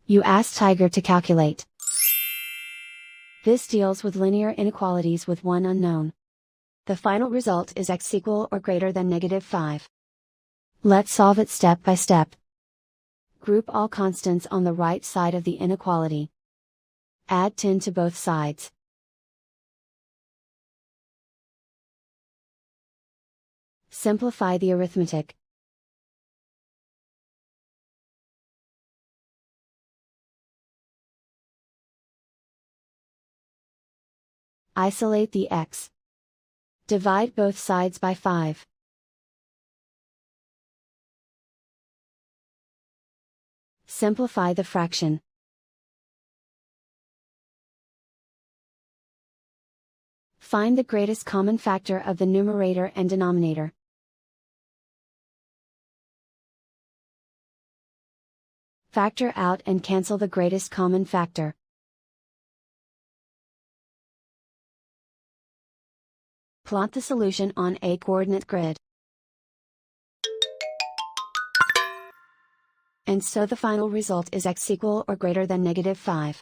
You ask Tiger to calculate. This deals with linear inequalities with one unknown. The final result is x equal or greater than -5. Let's solve it step by step. Group all constants on the right side of the inequality. Add 10 to both sides. Simplify the arithmetic. Isolate the x. Divide both sides by 5. Simplify the fraction. Find the greatest common factor of the numerator and denominator. Factor out and cancel the greatest common factor. Plot the solution on a coordinate grid. And so the final result is x equal or greater than -5.